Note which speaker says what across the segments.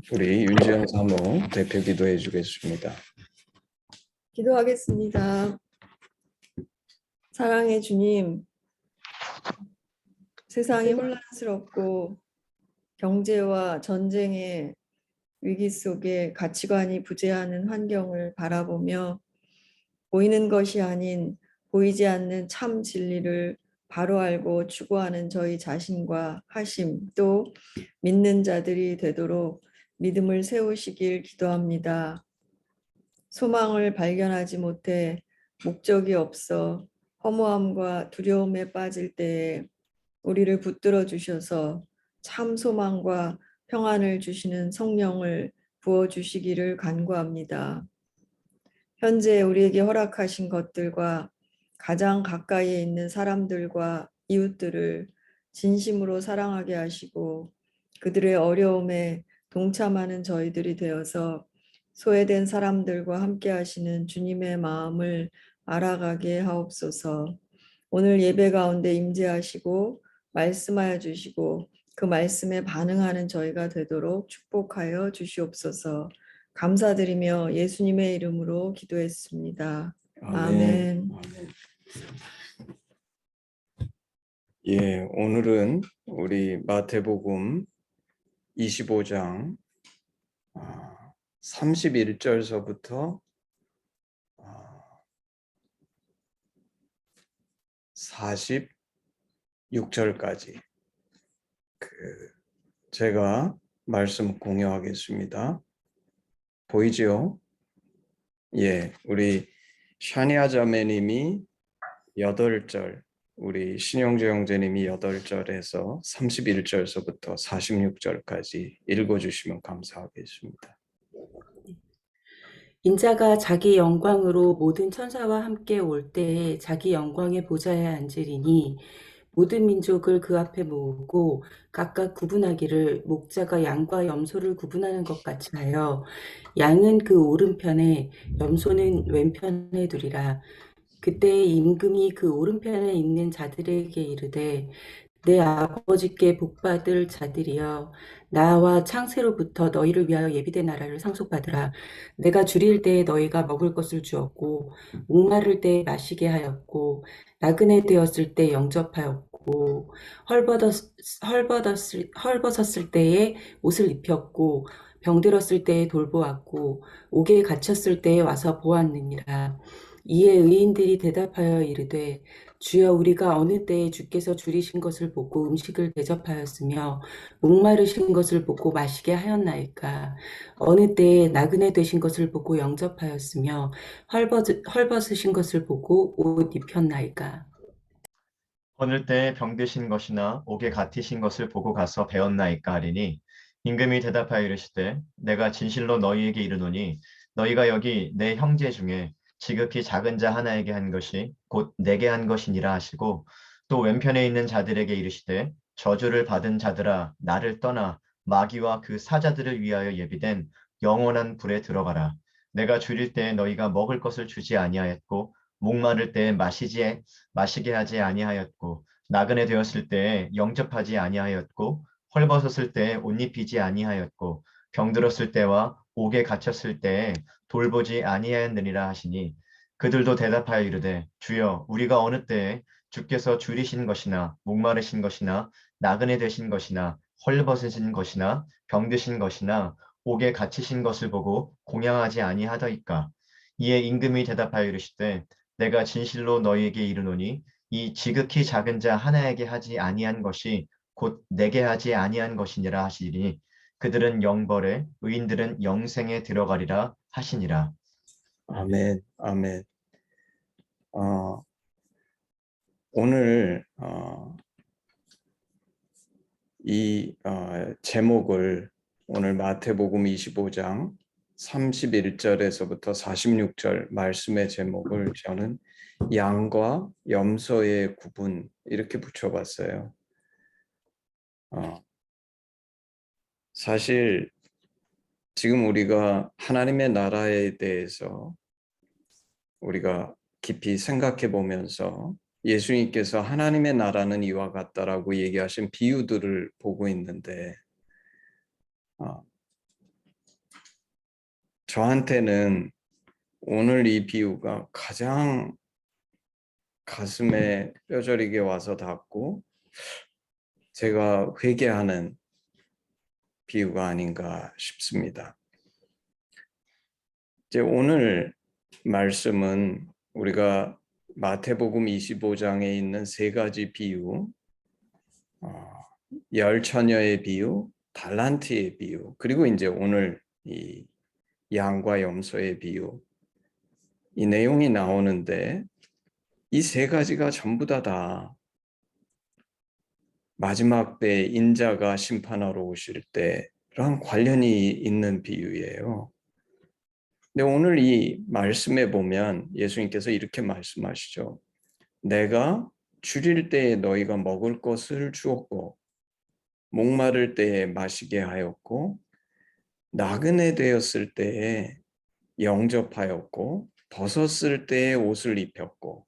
Speaker 1: 우리 윤지영 사모 대표 기도해 주겠습니다.
Speaker 2: 기도하겠습니다. 사랑의 주님, 세상이 혼란스럽고 경제와 전쟁의 위기 속에 가치관이 부재하는 환경을 바라보며 보이는 것이 아닌 보이지 않는 참 진리를 바로 알고 추구하는 저희 자신과 하심, 또 믿는 자들이 되도록 믿음을 세우시길 기도합니다. 소망을 발견하지 못해 목적이 없어 허무함과 두려움에 빠질 때에 우리를 붙들어 주셔서 참 소망과 평안을 주시는 성령을 부어 주시기를 간구합니다. 현재 우리에게 허락하신 것들과 가장 가까이에 있는 사람들과 이웃들을 진심으로 사랑하게 하시고 그들의 어려움에 동참하는 저희들이 되어서 소외된 사람들과 함께 하시는 주님의 마음을 알아가게 하옵소서. 오늘 예배 가운데 임재하시고 말씀하여 주시고 그 말씀에 반응하는 저희가 되도록 축복하여 주시옵소서. 감사드리며 예수님의 이름으로 기도했습니다. 아멘.
Speaker 1: 아멘. 예, 오늘은 우리 마태복음 25장 31절서부터 46절까지 제가 말씀 공유하겠습니다. 보이죠? 예, 우리 샤니아 자매님이 8절, 우리 신영재 형제님이 8절에서 31절서부터 46절까지 읽어주시면 감사하겠습니다.
Speaker 3: 인자가 자기 영광으로 모든 천사와 함께 올 때에 자기 영광의 보좌에 앉으리니 모든 민족을 그 앞에 모으고 각각 구분하기를 목자가 양과 염소를 구분하는 것 같이 하여 양은 그 오른편에 염소는 왼편에 두리라. 그때 임금이 그 오른편에 있는 자들에게 이르되 내 아버지께 복받을 자들이여 나와 창세로부터 너희를 위하여 예비된 나라를 상속받으라. 내가 줄일 때에 너희가 먹을 것을 주었고 목마를 때에 마시게 하였고 나그네 되었을 때 영접하였고 헐벗었을 때에 옷을 입혔고 병들었을 때에 돌보았고 옥에 갇혔을 때에 와서 보았느니라. 이에 의인들이 대답하여 이르되 주여 우리가 어느 때에 주께서 줄이신 것을 보고 음식을 대접하였으며 목마르신 것을 보고 마시게 하였나이까. 어느 때에 나그네 되신 것을 보고 영접하였으며 헐벗으신 것을 보고 옷 입혔나이까.
Speaker 4: 어느 때에 병드신 것이나 옥에 갇히신 것을 보고 가서 배웠나이까 하리니 임금이 대답하여 이르시되 내가 진실로 너희에게 이르노니 너희가 여기 내 형제 중에 지극히 작은 자 하나에게 한 것이 곧 내게 한 것이니라 하시고 또 왼편에 있는 자들에게 이르시되 저주를 받은 자들아 나를 떠나 마귀와 그 사자들을 위하여 예비된 영원한 불에 들어가라. 내가 줄일 때에 너희가 먹을 것을 주지 아니하였고 목마를 때에 마시게 하지 아니하였고 나그네 되었을 때에 영접하지 아니하였고 헐벗었을 때에 옷 입히지 아니하였고 병들었을 때와 옥에 갇혔을 때에 돌보지 아니하였느니라 하시니 그들도 대답하여 이르되 주여 우리가 어느 때에 주께서 줄이신 것이나 목마르신 것이나 나그네 되신 것이나 헐벗으신 것이나 병드신 것이나 옥에 갇히신 것을 보고 공양하지 아니하더이까. 이에 임금이 대답하여 이르시되 내가 진실로 너희에게 이르노니 이 지극히 작은 자 하나에게 하지 아니한 것이 곧 내게 하지 아니한 것이니라 하시니 그들은 영벌에 의인들은 영생에 들어가리라 하시니라.
Speaker 1: 아멘, 아멘. 오늘 이 제목을 오늘 마태복음 25장 31절에서부터 46절 말씀의 제목을 저는 양과 염소의 구분 이렇게 붙여봤어요. 사실 지금 우리가 하나님의 나라에 대해서 우리가 깊이 생각해 보면서 예수님께서 하나님의 나라는 이와 같다라고 얘기하신 비유들을 보고 있는데 저한테는 오늘 이 비유가 가장 가슴에 뼈저리게 와서 닿고 제가 회개하는 비유가 아닌가 싶습니다. 이제 오늘 말씀은 우리가 마태복음 25장에 있는 세 가지 비유, 열 처녀의 비유, 달란트의 비유, 그리고 이제 오늘 이 양과 염소의 비유, 이 내용이 나오는데 이 세 가지가 전부 다 마지막 때 인자가 심판하러 오실 때랑 관련이 있는 비유예요. 근데 오늘 이 말씀에 보면 예수님께서 이렇게 말씀하시죠. 내가 줄일 때에 너희가 먹을 것을 주었고 목마를 때에 마시게 하였고 나그네 되었을 때에 영접하였고 벗었을 때에 옷을 입혔고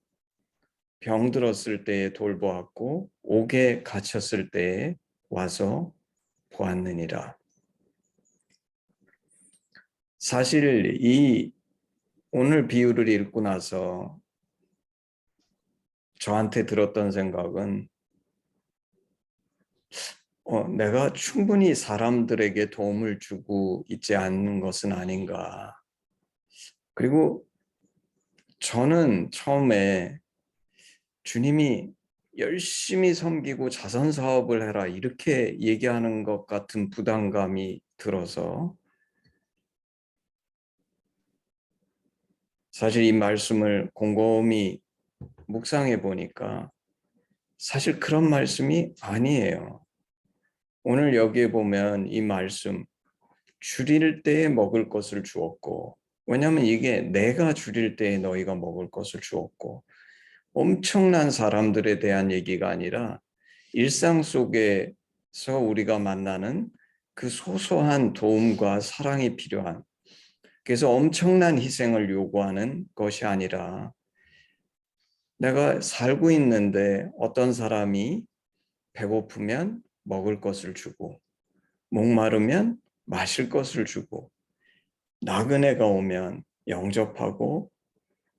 Speaker 1: 병들었을 때에 돌보았고 옥에 갇혔을 때에 와서 보았느니라. 사실 이 오늘 비유를 읽고 나서 저한테 들었던 생각은 내가 충분히 사람들에게 도움을 주고 있지 않는 것은 아닌가. 그리고 저는 처음에 주님이 열심히 섬기고 자선 사업을 해라 이렇게 얘기하는 것 같은 부담감이 들어서 사실 이 말씀을 곰곰이 묵상해 보니까 사실 그런 말씀이 아니에요. 오늘 여기에 보면 이 말씀 줄일 때에 먹을 것을 주었고 왜냐하면 이게 내가 줄일 때에 너희가 먹을 것을 주었고 엄청난 사람들에 대한 얘기가 아니라 일상 속에서 우리가 만나는 그 소소한 도움과 사랑이 필요한 그래서 엄청난 희생을 요구하는 것이 아니라 내가 살고 있는데 어떤 사람이 배고프면 먹을 것을 주고 목마르면 마실 것을 주고 나그네가 오면 영접하고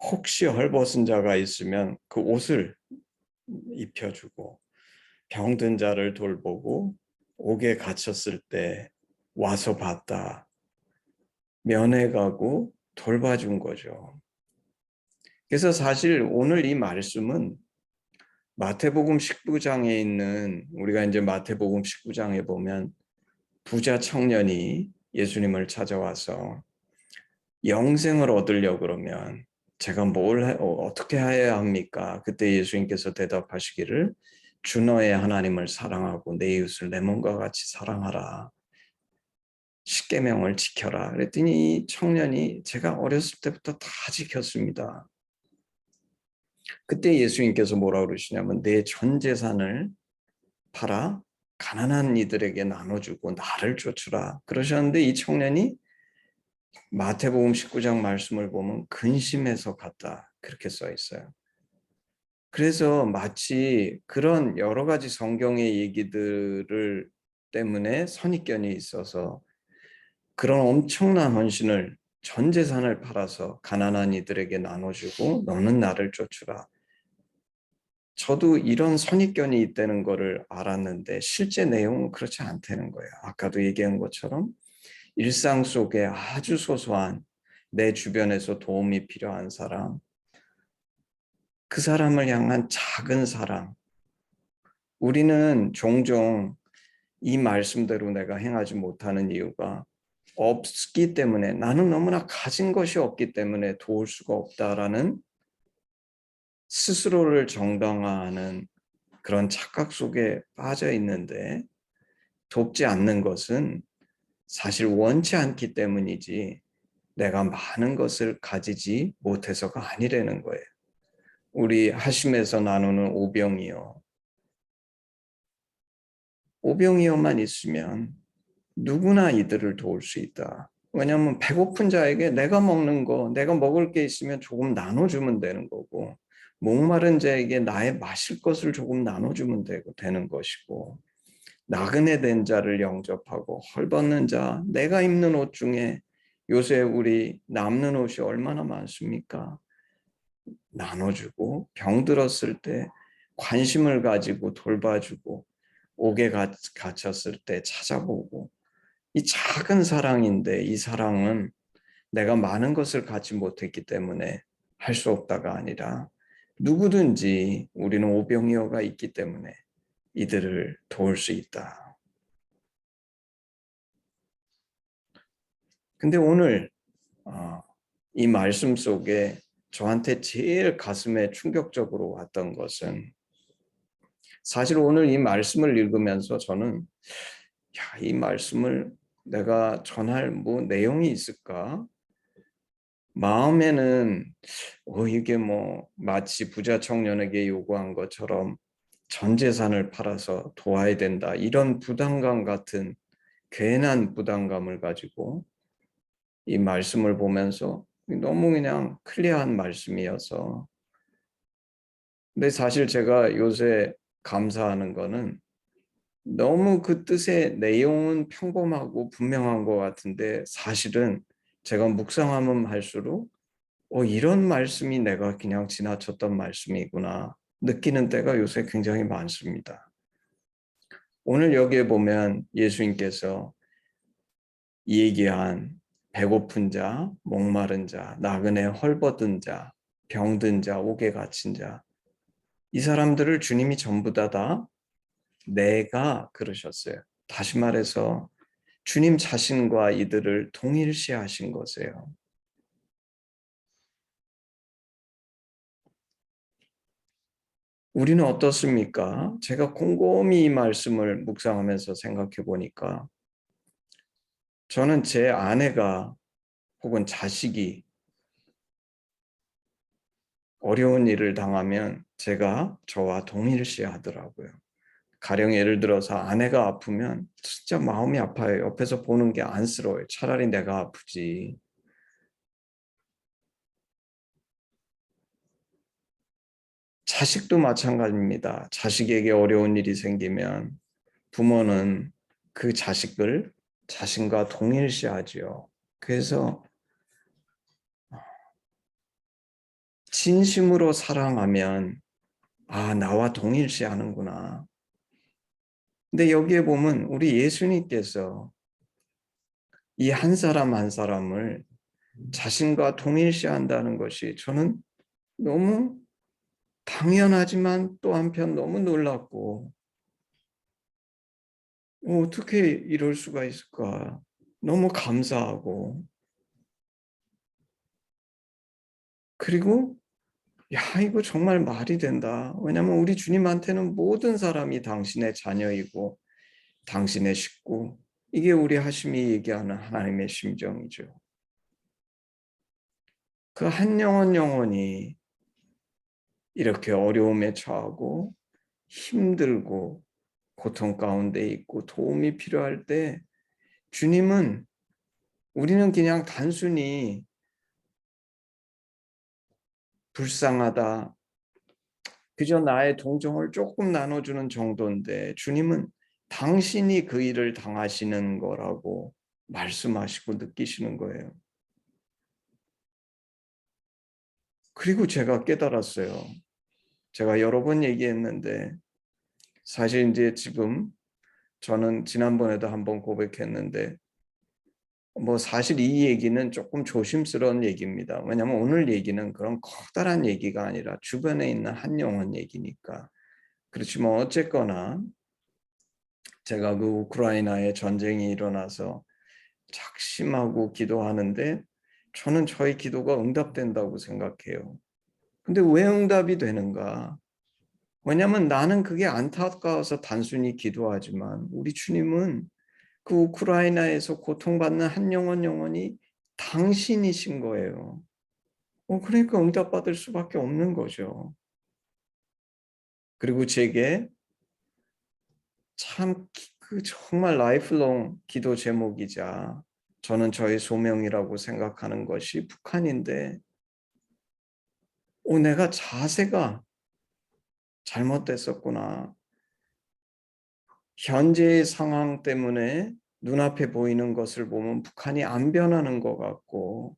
Speaker 1: 혹시 헐벗은 자가 있으면 그 옷을 입혀주고 병든 자를 돌보고 옥에 갇혔을 때 와서 봤다. 면회 가고 돌봐준 거죠. 그래서 사실 오늘 이 말씀은 마태복음 19장에 있는 우리가 이제 마태복음 19장에 보면 부자 청년이 예수님을 찾아와서 영생을 얻으려고 그러면 제가 어떻게 해야 합니까? 그때 예수님께서 대답하시기를 주 너의 하나님을 사랑하고 내 이웃을 내 몸과 같이 사랑하라. 십계명을 지켜라. 그랬더니 이 청년이 제가 어렸을 때부터 다 지켰습니다. 그때 예수님께서 뭐라고 그러시냐면 내 전 재산을 팔아 가난한 이들에게 나눠주고 나를 쫓으라. 그러셨는데 이 청년이 마태복음 19장 말씀을 보면 근심해서 갔다. 그렇게 써 있어요. 그래서 마치 그런 여러 가지 성경의 얘기들을 때문에 선입견이 있어서 그런 엄청난 헌신을 전 재산을 팔아서 가난한 이들에게 나눠주고 너는 나를 쫓으라. 저도 이런 선입견이 있다는 거를 알았는데 실제 내용은 그렇지 않다는 거예요. 아까도 얘기한 것처럼 일상 속에 아주 소소한 내 주변에서 도움이 필요한 사람, 그 사람을 향한 작은 사랑. 우리는 종종 이 말씀대로 내가 행하지 못하는 이유가 없기 때문에 나는 너무나 가진 것이 없기 때문에 도울 수가 없다라는 스스로를 정당화하는 그런 착각 속에 빠져 있는데 돕지 않는 것은 사실 원치 않기 때문이지 내가 많은 것을 가지지 못해서가 아니라는 거예요. 우리 하심에서 나누는 오병이어. 오병이어만 있으면 누구나 이들을 도울 수 있다. 왜냐하면 배고픈 자에게 내가 먹는 거, 내가 먹을 게 있으면 조금 나눠주면 되는 거고 목마른 자에게 나의 마실 것을 조금 나눠주면 되는 것이고 나그네 된 자를 영접하고 헐벗는 자, 내가 입는 옷 중에 요새 우리 남는 옷이 얼마나 많습니까? 나눠주고 병 들었을 때 관심을 가지고 돌봐주고 옥에 갇혔을 때 찾아보고 이 작은 사랑인데 이 사랑은 내가 많은 것을 갖지 못했기 때문에 할 수 없다가 아니라 누구든지 우리는 오병이어가 있기 때문에 이들을 도울 수 있다. 근데 오늘 이 말씀 속에 저한테 제일 가슴에 충격적으로 왔던 것은 사실 오늘 이 말씀을 읽으면서 저는 이 말씀을 내가 전할 뭐 내용이 있을까? 마음에는 이게 뭐 마치 부자 청년에게 요구한 것처럼 전 재산을 팔아서 도와야 된다. 이런 부담감 같은 괜한 부담감을 가지고 이 말씀을 보면서 너무 그냥 클리어한 말씀이어서 근데 사실 제가 요새 감사하는 거는 너무 그 뜻의 내용은 평범하고 분명한 것 같은데 사실은 제가 묵상하면 할수록 이런 말씀이 내가 그냥 지나쳤던 말씀이구나 느끼는 때가 요새 굉장히 많습니다. 오늘 여기에 보면 예수님께서 얘기한 배고픈 자, 목마른 자, 나그네 헐벗은 자, 병든 자, 옥에 갇힌 자, 이 사람들을 주님이 전부 다 내가 그러셨어요. 다시 말해서 주님 자신과 이들을 동일시하신 거세요. 우리는 어떻습니까? 제가 곰곰이 이 말씀을 묵상하면서 생각해 보니까 저는 제 아내가 혹은 자식이 어려운 일을 당하면 제가 저와 동일시 하더라고요. 가령 예를 들어서 아내가 아프면 진짜 마음이 아파요. 옆에서 보는 게 안쓰러워요. 차라리 내가 아프지. 자식도 마찬가지입니다. 자식에게 어려운 일이 생기면 부모는 그 자식을 자신과 동일시하지요. 그래서 진심으로 사랑하면 나와 동일시하는구나. 근데 여기에 보면 우리 예수님께서 이 한 사람 한 사람을 자신과 동일시한다는 것이 저는 너무 당연하지만 또 한편 너무 놀랍고 어떻게 이럴 수가 있을까? 너무 감사하고 그리고 이거 정말 말이 된다. 왜냐하면 우리 주님한테는 모든 사람이 당신의 자녀이고 당신의 식구 이게 우리 하심이 얘기하는 하나님의 심정이죠. 그 한 영혼 영혼이 이렇게 어려움에 처하고 힘들고 고통 가운데 있고 도움이 필요할 때 주님은 우리는 그냥 단순히 불쌍하다. 그저 나의 동정을 조금 나눠주는 정도인데 주님은 당신이 그 일을 당하시는 거라고 말씀하시고 느끼시는 거예요. 그리고 제가 깨달았어요. 제가 여러 번 얘기했는데 사실 이제 지금 저는 지난번에도 한번 고백했는데 사실 이 얘기는 조금 조심스러운 얘기입니다. 왜냐하면 오늘 얘기는 그런 커다란 얘기가 아니라 주변에 있는 한 영혼 얘기니까. 그렇지만 어쨌거나 제가 그 우크라이나에 전쟁이 일어나서 작심하고 기도하는데 저는 저의 기도가 응답된다고 생각해요. 근데 왜 응답이 되는가? 왜냐하면 나는 그게 안타까워서 단순히 기도하지만 우리 주님은 그 우크라이나에서 고통받는 한 영혼 영혼이 당신이신 거예요. 그러니까 응답받을 수밖에 없는 거죠. 그리고 제게 참 그 정말 라이프롱 기도 제목이자 저는 저의 소명이라고 생각하는 것이 북한인데 내가 자세가 잘못됐었구나. 현재의 상황 때문에 눈앞에 보이는 것을 보면 북한이 안 변하는 것 같고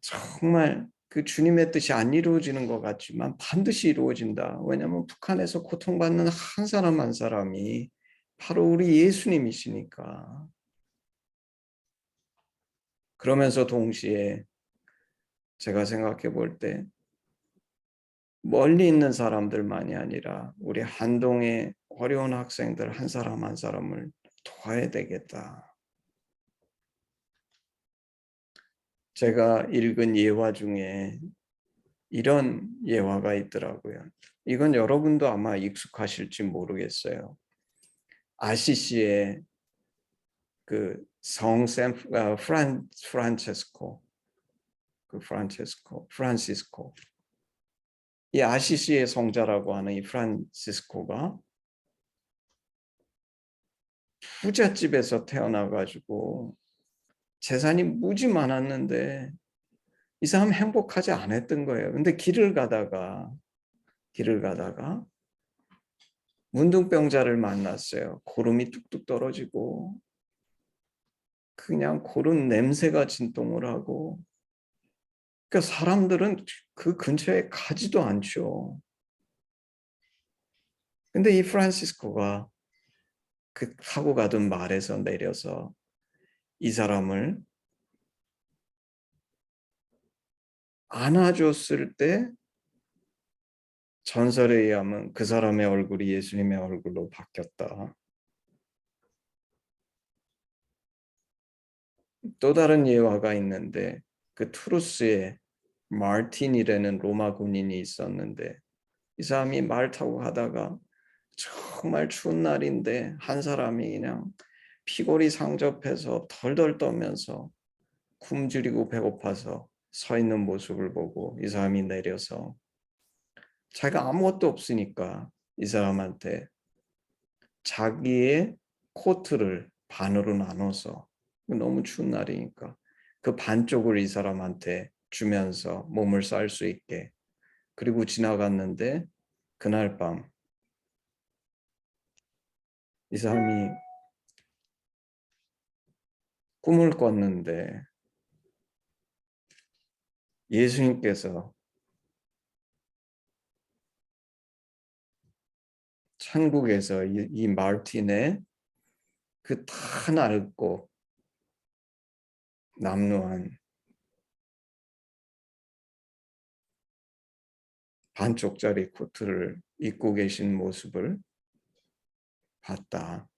Speaker 1: 정말 그 주님의 뜻이 안 이루어지는 것 같지만 반드시 이루어진다. 왜냐하면 북한에서 고통받는 한 사람 한 사람이 바로 우리 예수님이시니까. 그러면서 동시에 제가 생각해 볼 때 멀리 있는 사람들만이 아니라 우리 한동의 어려운 학생들 한 사람 한 사람을 도와야 되겠다. 제가 읽은 예화 중에 이런 예화가 있더라고요. 이건 여러분도 아마 익숙하실지 모르겠어요. 아시시의 그성 프란시스코. 이 아시시의 성자라고 하는 이 프란시스코가 부잣집에서 태어나가지고 재산이 무지 많았는데 이 사람 행복하지 않았던 거예요. 근데 길을 가다가 문둥병자를 만났어요. 고름이 뚝뚝 떨어지고 그냥 고른 냄새가 진동을 하고 그러니까 사람들은 그 근처에 가지도 않죠. 근데 이 프란시스코가 그 타고 가던 말에서 내려서 이 사람을 안아줬을 때 전설에 의하면 그 사람의 얼굴이 예수님의 얼굴로 바뀌었다. 또 다른 예화가 있는데 그 투루스에 마틴이라는 로마 군인이 있었는데 이 사람이 말 타고 가다가 정말 추운 날인데 한 사람이 그냥 피골이 상접해서 덜덜 떨면서 굶주리고 배고파서 서 있는 모습을 보고 이 사람이 내려서 자기가 아무것도 없으니까 이 사람한테 자기의 코트를 반으로 나눠서 너무 추운 날이니까 그 반쪽을 이 사람한테 주면서 몸을 쌀 수 있게 그리고 지나갔는데 그날 밤 이 사람이 꿈을 꿨는데 예수님께서 천국에서 이 마틴의 그 다 낡고 남루한 반쪽짜리 코트를 입고 계신 모습을 봤다.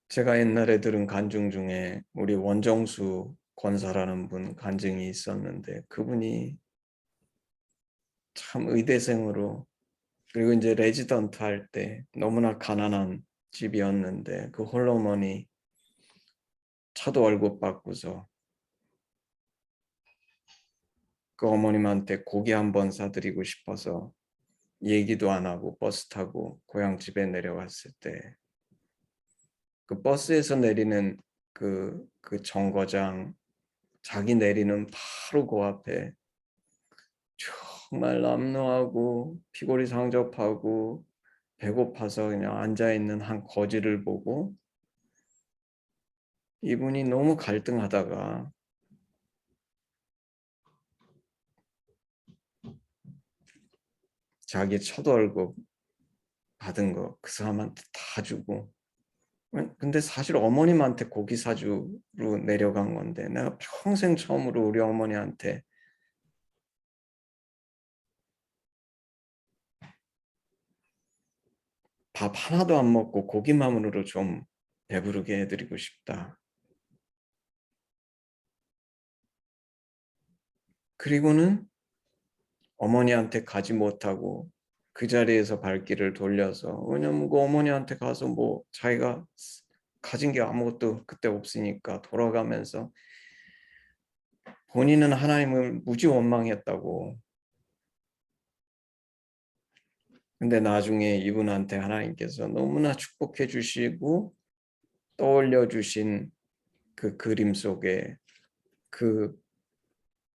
Speaker 1: 제가 옛날에 들은 간증 중에 우리 원정수 권사라는 분 간증이 있었는데 그분이 참 의대생으로 그리고 이제 레지던트 할 때 너무나 가난한 집이었는데 그 홀어머니 차도 월급 받고서 그 어머님한테 고기 한번 사드리고 싶어서 얘기도 안 하고 버스 타고 고향 집에 내려갔을 때 그 버스에서 내리는 그 정거장 자기 내리는 바로 그 앞에 정말 남루하고 피골이 상접하고 배고파서 그냥 앉아있는 한 거지를 보고 이분이 너무 갈등하다가 자기 첫 월급 받은 거 그 사람한테 다 주고 근데 사실 어머님한테 고기 사주로 내려간 건데 내가 평생 처음으로 우리 어머니한테 밥 하나도 안 먹고 고기만으로 좀 배부르게 해드리고 싶다. 그리고는 어머니한테 가지 못하고 그 자리에서 발길을 돌려서 왜냐면 그 어머니한테 가서 뭐 자기가 가진 게 아무것도 그때 없으니까 돌아가면서 본인은 하나님을 무지 원망했다고. 근데 나중에 이분한테 하나님께서 너무나 축복해 주시고 떠올려 주신 그 그림 속에 그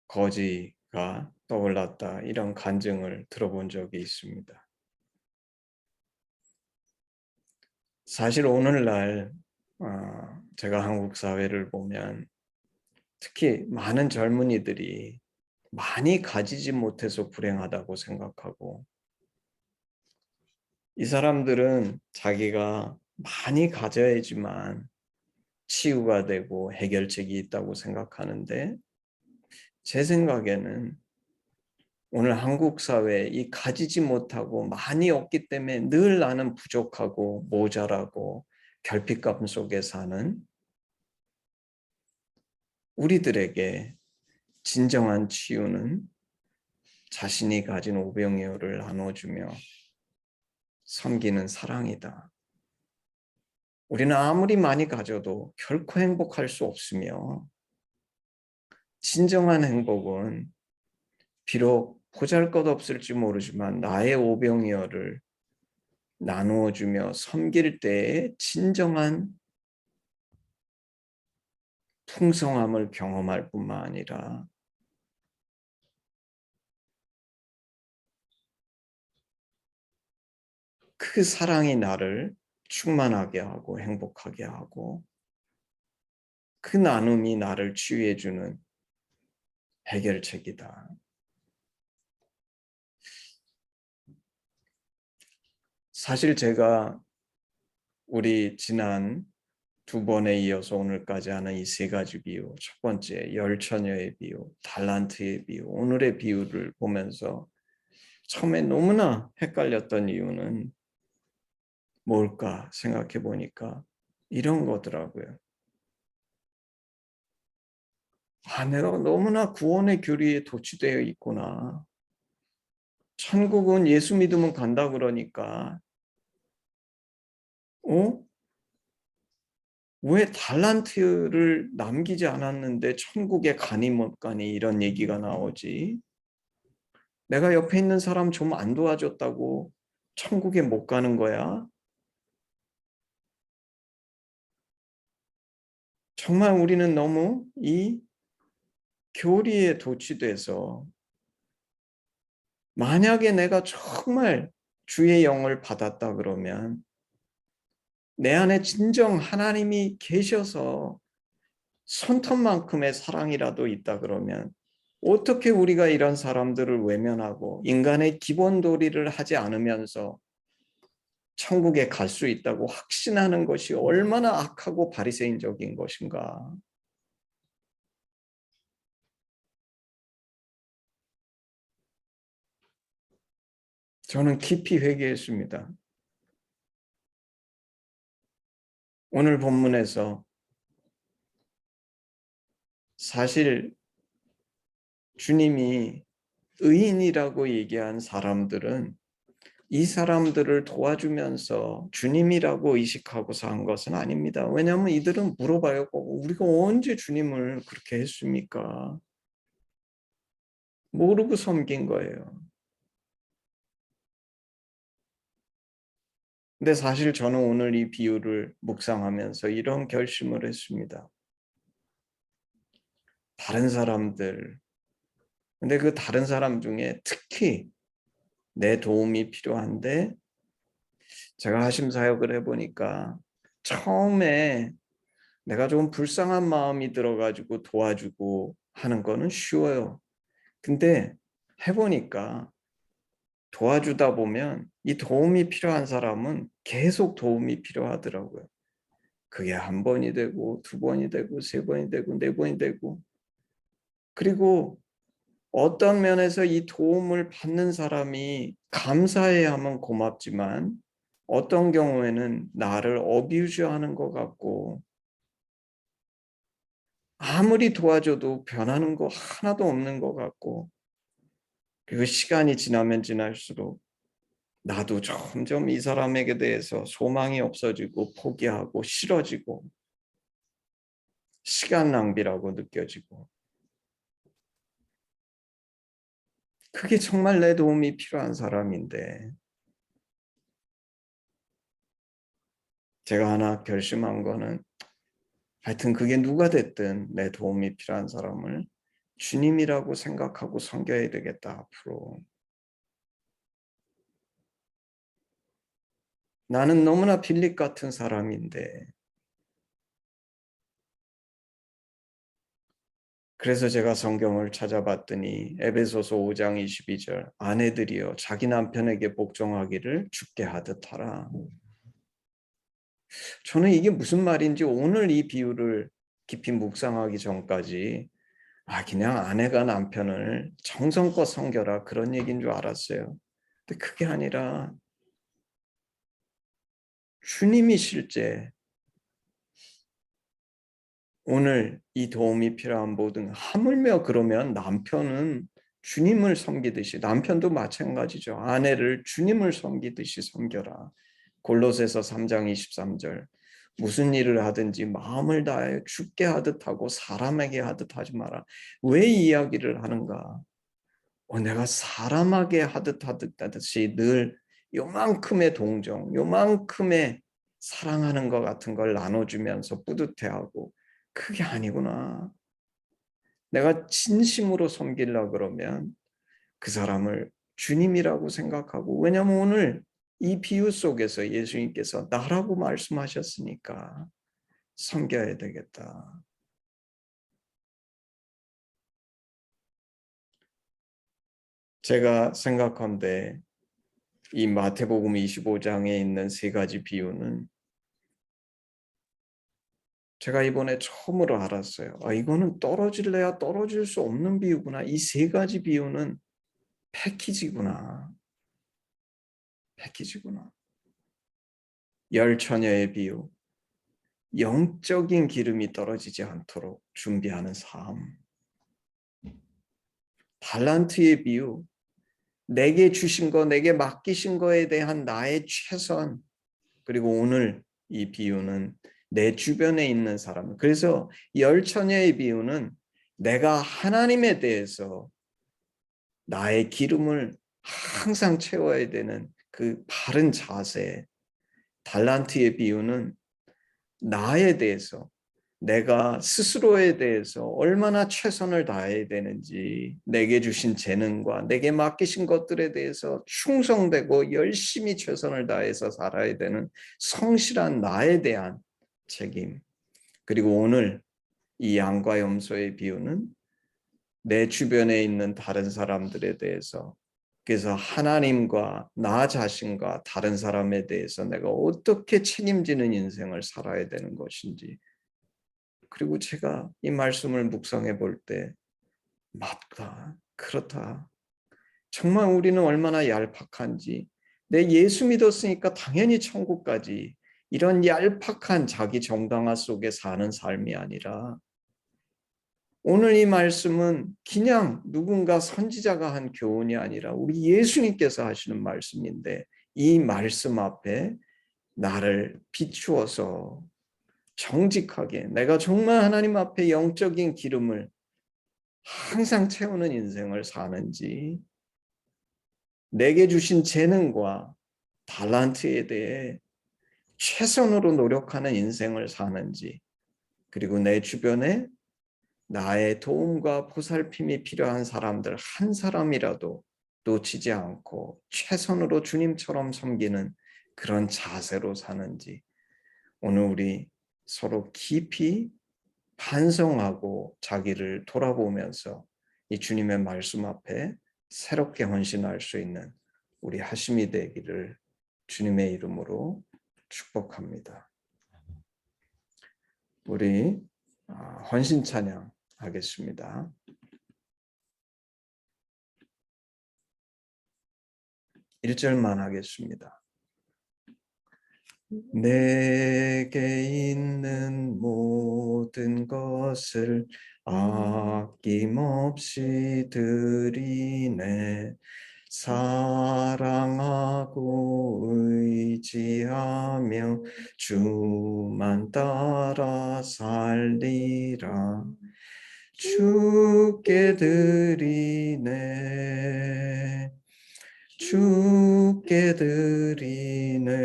Speaker 1: 거지가 떠올랐다. 이런 간증을 들어본 적이 있습니다. 사실 오늘날 제가 한국 사회를 보면 특히 많은 젊은이들이 많이 가지지 못해서 불행하다고 생각하고, 이 사람들은 자기가 많이 가져야지만 치유가 되고 해결책이 있다고 생각하는데, 제 생각에는 오늘 한국 사회에 이 가지지 못하고 많이 없기 때문에 늘 나는 부족하고 모자라고 결핍감 속에 사는 우리들에게 진정한 치유는 자신이 가진 오병이어를 나눠주며 섬기는 사랑이다. 우리는 아무리 많이 가져도 결코 행복할 수 없으며, 진정한 행복은 비록 보잘것없을지 모르지만 나의 오병이어를 나누어주며 섬길 때의 진정한 풍성함을 경험할 뿐만 아니라 그 사랑이 나를 충만하게 하고 행복하게 하고, 그 나눔이 나를 치유해주는 해결책이다. 사실 제가 우리 지난 두 번에 이어서 오늘까지 하는 이 세 가지 비유, 첫 번째 열처녀의 비유, 달란트의 비유, 오늘의 비유를 보면서 처음에 너무나 헷갈렸던 이유는 뭘까 생각해 보니까 이런 거더라고요. 내가 너무나 구원의 교리에 도취되어 있구나. 천국은 예수 믿으면 간다 그러니까 왜 달란트를 남기지 않았는데 천국에 가니 못 가니 이런 얘기가 나오지? 내가 옆에 있는 사람 좀 안 도와줬다고 천국에 못 가는 거야? 정말 우리는 너무 이 교리에 도취돼서, 만약에 내가 정말 주의 영을 받았다 그러면 내 안에 진정 하나님이 계셔서 손톱만큼의 사랑이라도 있다 그러면 어떻게 우리가 이런 사람들을 외면하고 인간의 기본 도리를 하지 않으면서 천국에 갈 수 있다고 확신하는 것이 얼마나 악하고 바리새인적인 것인가. 저는 깊이 회개했습니다. 오늘 본문에서 사실 주님이 의인이라고 얘기한 사람들은 이 사람들을 도와주면서 주님이라고 의식하고 산 것은 아닙니다. 왜냐하면 이들은 물어봐요. 우리가 언제 주님을 그렇게 했습니까? 모르고 섬긴 거예요. 근데 사실 저는 오늘 이 비유를 묵상하면서 이런 결심을 했습니다. 다른 사람들, 근데 그 다른 사람 중에 특히 내 도움이 필요한데, 제가 하심 사역을 해보니까 처음에 내가 좀 불쌍한 마음이 들어가지고 도와주고 하는 거는 쉬워요. 근데 해보니까 도와주다 보면 이 도움이 필요한 사람은 계속 도움이 필요하더라고요. 그게 한 번이 되고 두 번이 되고 세 번이 되고 네 번이 되고, 그리고 어떤 면에서 이 도움을 받는 사람이 감사해야 하면 고맙지만 어떤 경우에는 나를 어뷰즈하는 것 같고, 아무리 도와줘도 변하는 거 하나도 없는 것 같고, 그리고 시간이 지나면 지날수록 나도 점점 이 사람에게 대해서 소망이 없어지고 포기하고 싫어지고 시간 낭비라고 느껴지고, 그게 정말 내 도움이 필요한 사람인데, 제가 하나 결심한 거는 하여튼 그게 누가 됐든 내 도움이 필요한 사람을 주님이라고 생각하고 섬겨야 되겠다 앞으로. 나는 너무나 빌립 같은 사람인데, 그래서 제가 성경을 찾아봤더니 에베소서 5장 22절 아내들이여 자기 남편에게 복종하기를 주께 하듯 하라. 저는 이게 무슨 말인지 오늘 이 비유를 깊이 묵상하기 전까지 그냥 아내가 남편을 정성껏 섬겨라 그런 얘기인 줄 알았어요. 근데 그게 아니라 주님이 실제 오늘 이 도움이 필요한 모든, 하물며 그러면 남편은 주님을 섬기듯이, 남편도 마찬가지죠. 아내를 주님을 섬기듯이 섬겨라. 골로새서 3장 23절 무슨 일을 하든지 마음을 다해 주께 하듯 하고 사람에게 하듯 하지 마라. 왜 이 이야기를 하는가? 내가 사람에게 하듯 하듯이 늘 요만큼의 동정, 요만큼의 사랑하는 것 같은 걸 나눠주면서 뿌듯해하고, 그게 아니구나. 내가 진심으로 섬기려고 그러면 그 사람을 주님이라고 생각하고, 왜냐하면 오늘 이 비유 속에서 예수님께서 나라고 말씀하셨으니까 섬겨야 되겠다. 제가 생각한데 이 마태복음 25장에 있는 세 가지 비유는 제가 이번에 처음으로 알았어요. 이거는 떨어질래야 떨어질 수 없는 비유구나. 이 세 가지 비유는 패키지구나. 패키지구나. 열 처녀의 비유, 영적인 기름이 떨어지지 않도록 준비하는 삶. 달란트의 비유, 내게 주신 거, 내게 맡기신 거에 대한 나의 최선. 그리고 오늘 이 비유는 내 주변에 있는 사람. 그래서 열 처녀의 비유는 내가 하나님에 대해서 나의 기름을 항상 채워야 되는 그 바른 자세. 달란트의 비유는 나에 대해서, 내가 스스로에 대해서 얼마나 최선을 다해야 되는지, 내게 주신 재능과 내게 맡기신 것들에 대해서 충성되고 열심히 최선을 다해서 살아야 되는 성실한 나에 대한 책임. 그리고 오늘 이 양과 염소의 비유는 내 주변에 있는 다른 사람들에 대해서, 그래서 하나님과 나 자신과 다른 사람에 대해서 내가 어떻게 책임지는 인생을 살아야 되는 것인지. 그리고 제가 이 말씀을 묵상해 볼 때 맞다, 그렇다. 정말 우리는 얼마나 얄팍한지. 내 예수 믿었으니까 당연히 천국까지, 이런 얄팍한 자기 정당화 속에 사는 삶이 아니라, 오늘 이 말씀은 그냥 누군가 선지자가 한 교훈이 아니라 우리 예수님께서 하시는 말씀인데, 이 말씀 앞에 나를 비추어서 정직하게 내가 정말 하나님 앞에 영적인 기름을 항상 채우는 인생을 사는지, 내게 주신 재능과 달란트에 대해 최선으로 노력하는 인생을 사는지, 그리고 내 주변에 나의 도움과 보살핌이 필요한 사람들 한 사람이라도 놓치지 않고 최선으로 주님처럼 섬기는 그런 자세로 사는지, 오늘 우리 서로 깊이 반성하고 자기를 돌아보면서 이 주님의 말씀 앞에 새롭게 헌신할 수 있는 우리 하심이 되기를 주님의 이름으로 축복합니다. 우리 헌신 찬양 하겠습니다. 1절만 하겠습니다. 내게 있는 모든 것을 아낌없이 드리네. 사랑하고 의지하며 주만 따라 살리라. 주께 드리네. 주께 드리네.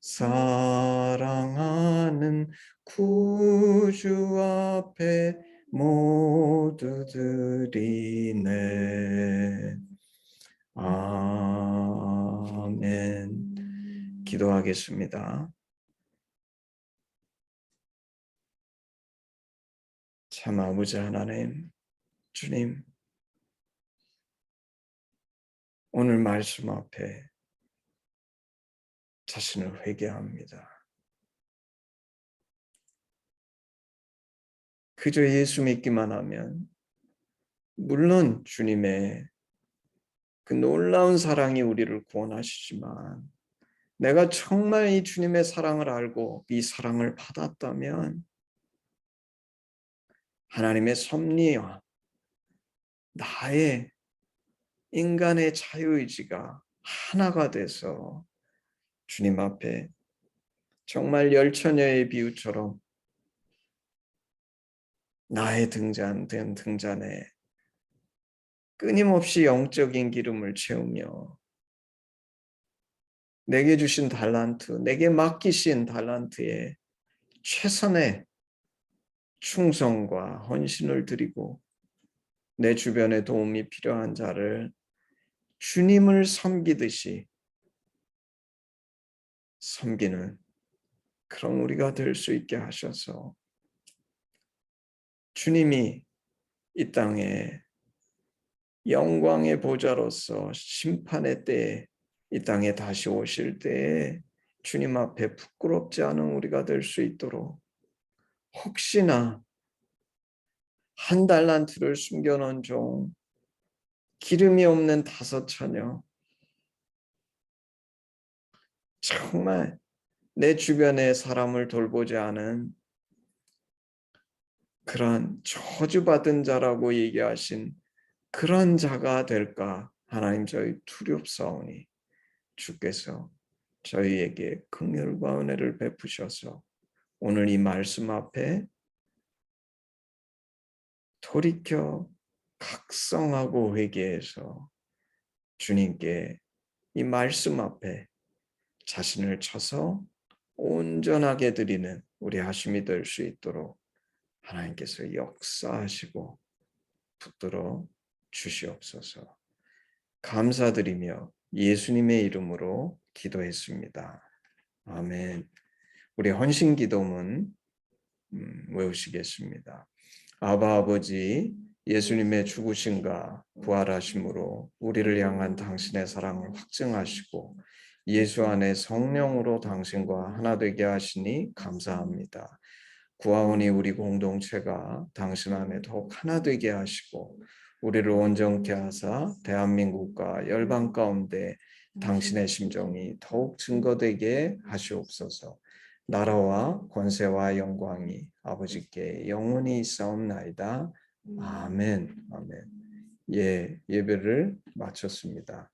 Speaker 1: 사랑하는 구주 앞에 모두 드리네. 아멘. 기도하겠습니다. 참 아버지 하나님, 주님, 오늘 말씀 앞에 자신을 회개합니다. 그저 예수 믿기만 하면 물론 주님의 그 놀라운 사랑이 우리를 구원하시지만 내가 정말 이 주님의 사랑을 알고 이 사랑을 받았다면 하나님의 섭리와 나의 인간의 자유의지가 하나가 돼서 주님 앞에 정말 열처녀의 비유처럼 나의 등잔에 끊임없이 영적인 기름을 채우며 내게 주신 달란트, 내게 맡기신 달란트에 최선의 충성과 헌신을 드리고 내 주변에 도움이 필요한 자를 주님을 섬기듯이 섬기는 그런 우리가 될 수 있게 하셔서 주님이 이 땅에 영광의 보좌로서 심판의 때에 이 땅에 다시 오실 때에 주님 앞에 부끄럽지 않은 우리가 될 수 있도록 혹시나 한 달란트를 숨겨놓은 종, 기름이 없는 5 처녀, 정말 내 주변의 사람을 돌보지 않은 그런 저주받은 자라고 얘기하신 그런 자가 될까 하나님 저희 두렵사오니 주께서 저희에게 긍휼과 은혜를 베푸셔서 오늘 이 말씀 앞에 돌이켜 각성하고 회개해서 주님께 이 말씀 앞에 자신을 쳐서 온전하게 드리는 우리 하심이 될 수 있도록 하나님께서 역사하시고 붙들어 주시옵소서. 감사드리며 예수님의 이름으로 기도했습니다. 아멘. 우리 헌신 기도문 외우시겠습니다. 아바 아버지, 예수님의 죽으심과 부활하심으로 우리를 향한 당신의 사랑을 확증하시고 예수 안에 성령으로 당신과 하나 되게 하시니 감사합니다. 구하오니 우리 공동체가 당신 안에 더욱 하나 되게 하시고 우리를 온전케 하사 대한민국과 열방 가운데 당신의 심정이 더욱 증거되게 하시옵소서. 나라와 권세와 영광이 아버지께 영원히 있사옵나이다. 아멘. 아멘. 예배를 마쳤습니다.